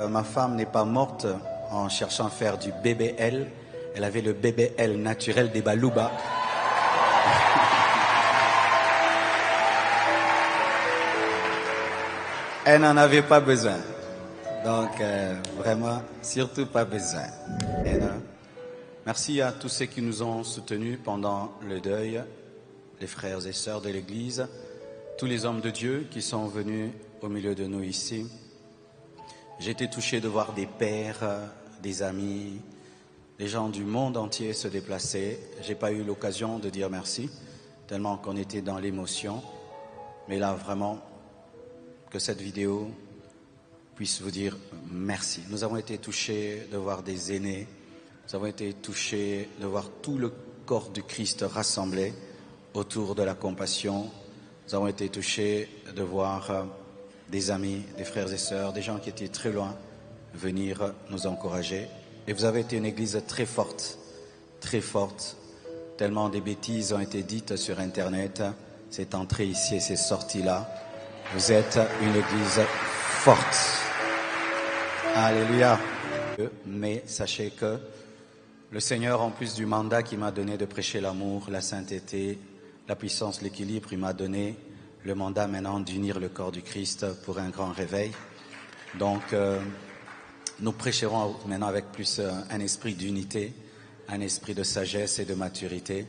Ma femme n'est pas morte en cherchant à faire du BBL. Elle avait le BBL naturel des Balouba. Elle n'en avait pas besoin. Donc, vraiment, surtout pas besoin. Merci à tous ceux qui nous ont soutenus pendant le deuil, les frères et sœurs de l'Église, tous les hommes de Dieu qui sont venus au milieu de nous ici. J'ai été touché de voir des pères, des amis, des gens du monde entier se déplacer. J'ai pas eu l'occasion de dire merci, tellement qu'on était dans l'émotion. Mais là, vraiment, que cette vidéo puisse vous dire merci. Nous avons été touchés de voir des aînés. Nous avons été touchés de voir tout le corps du Christ rassemblé autour de la compassion. Nous avons été touchés de voir des amis, des frères et sœurs, des gens qui étaient très loin venir nous encourager. Et vous avez été une église très forte, tellement des bêtises ont été dites sur Internet. C'est entré ici et c'est sorti là. Vous êtes une église forte. Alléluia. Mais sachez que le Seigneur, en plus du mandat qu'il m'a donné de prêcher l'amour, la sainteté, la puissance, l'équilibre, il m'a donné le mandat maintenant d'unir le corps du Christ pour un grand réveil. Donc, nous prêcherons maintenant avec plus un esprit d'unité, un esprit de sagesse et de maturité.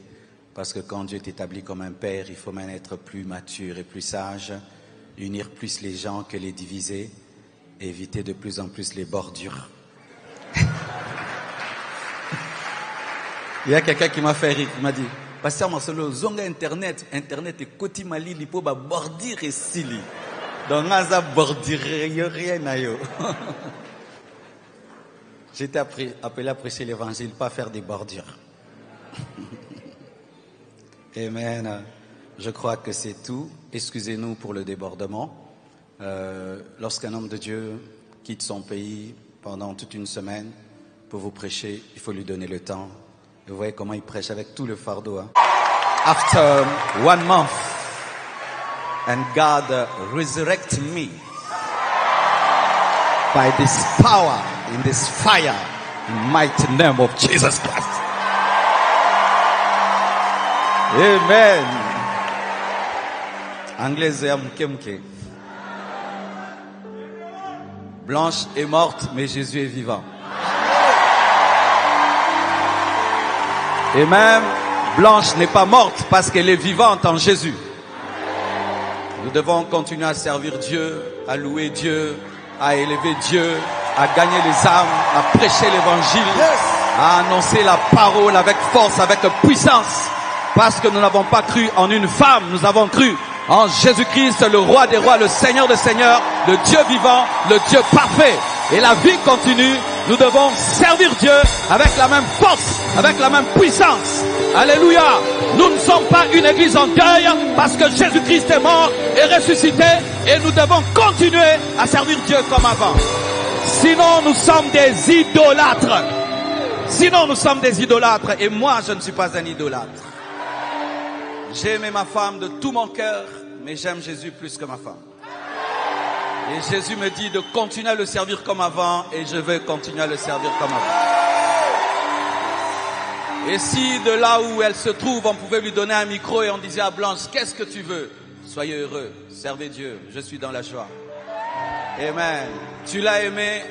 Parce que quand Dieu est établi comme un père, il faut même être plus mature et plus sage, unir plus les gens que les diviser, éviter de plus en plus les bordures. Il y a quelqu'un qui m'a fait rire, il m'a dit, Pasteur Marcelo, zonga Internet est koti mali lipo ba bordir et sili. Donc naza bordir rien na yo. J'ai été appelé à prêcher l'évangile, pas faire des bordures. Amen. Je crois que c'est tout. Excusez-nous pour le débordement. Lorsqu'un homme de Dieu quitte son pays pendant toute une semaine pour vous prêcher, il faut lui donner le temps. Vous voyez comment il prêche avec tout le fardeau. Hein? After 1 month, and God resurrected me by this power, in this fire, in mighty name of Jesus Christ. Amen. Anglaise ya mkemke. Blanche est morte, mais Jésus est vivant. Et même Blanche n'est pas morte parce qu'elle est vivante en Jésus. Nous devons continuer à servir Dieu, à louer Dieu, à élever Dieu, à gagner les âmes, à prêcher l'évangile, à annoncer la parole avec force, avec puissance. Parce que nous n'avons pas cru en une femme, nous avons cru en Jésus-Christ, le roi des rois, le Seigneur des seigneurs, le Dieu vivant, le Dieu parfait. Et la vie continue, nous devons servir Dieu avec la même force, avec la même puissance. Alléluia. Nous ne sommes pas une église en deuil parce que Jésus-Christ est mort et ressuscité et nous devons continuer à servir Dieu comme avant. Sinon nous sommes des idolâtres. Sinon nous sommes des idolâtres et moi je ne suis pas un idolâtre. J'ai aimé ma femme de tout mon cœur, mais j'aime Jésus plus que ma femme. Et Jésus me dit de continuer à le servir comme avant et je vais continuer à le servir comme avant. Et si de là où elle se trouve, on pouvait lui donner un micro et on disait à Blanche, qu'est-ce que tu veux? Soyez heureux, servez Dieu, je suis dans la joie. Amen. Tu l'as aimé,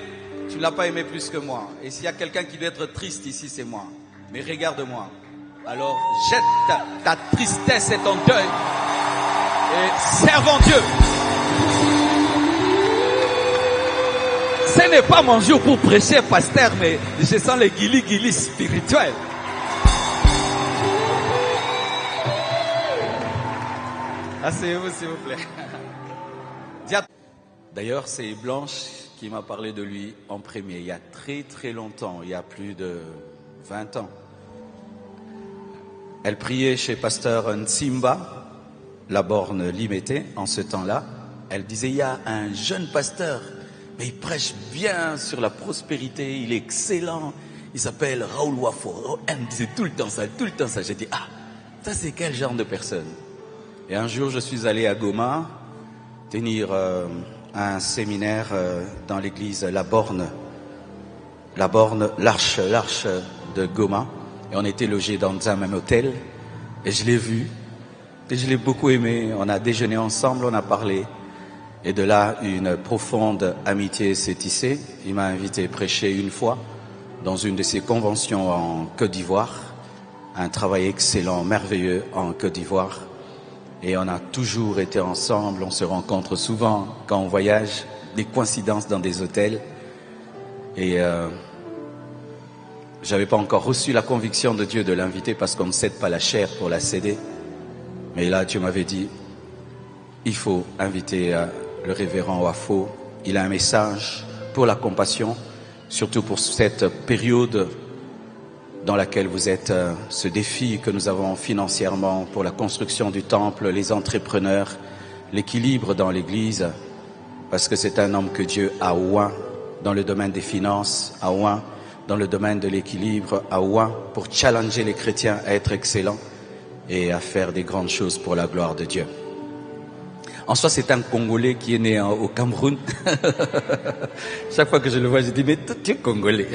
tu ne l'as pas aimé plus que moi. Et s'il y a quelqu'un qui doit être triste ici, c'est moi. Mais regarde-moi. Alors jette ta tristesse et ton deuil et servons Dieu. Ce n'est pas mon jour pour prêcher, pasteur, mais je sens les guilis spirituels. Asseyez-vous s'il vous plaît. D'ailleurs, c'est Blanche qui m'a parlé de lui en premier, il y a très longtemps, il y a plus de 20 ans. Elle priait chez pasteur Nsimba, la borne Limété, en ce temps-là. Elle disait, il y a un jeune pasteur, mais il prêche bien sur la prospérité, il est excellent. Il s'appelle Raoul Wafo. Elle me disait tout le temps ça. J'ai dit, ah, ça c'est quel genre de personne? Et un jour, je suis allé à Goma tenir un séminaire dans l'église La Borne, l'Arche de Goma. Et on était logés dans un même hôtel. Et je l'ai vu. Et je l'ai beaucoup aimé. On a déjeuné ensemble, on a parlé. Et de là, une profonde amitié s'est tissée. Il m'a invité à prêcher une fois dans une de ses conventions en Côte d'Ivoire. Un travail excellent, merveilleux en Côte d'Ivoire. Et on a toujours été ensemble, on se rencontre souvent quand on voyage, des coïncidences dans des hôtels. Et j'avais pas encore reçu la conviction de Dieu de l'inviter parce qu'on ne cède pas la chair pour la céder. Mais là, Dieu m'avait dit, il faut inviter le révérend Wafo. Il a un message pour la compassion, surtout pour cette période dans laquelle vous êtes, ce défi que nous avons financièrement pour la construction du temple, les entrepreneurs, l'équilibre dans l'église, parce que c'est un homme que Dieu a oint dans le domaine des finances, a oint dans le domaine de l'équilibre, a oint pour challenger les chrétiens à être excellents et à faire des grandes choses pour la gloire de Dieu. En soi, c'est un Congolais qui est né au Cameroun. Chaque fois que je le vois, je dis, mais tu es Congolais.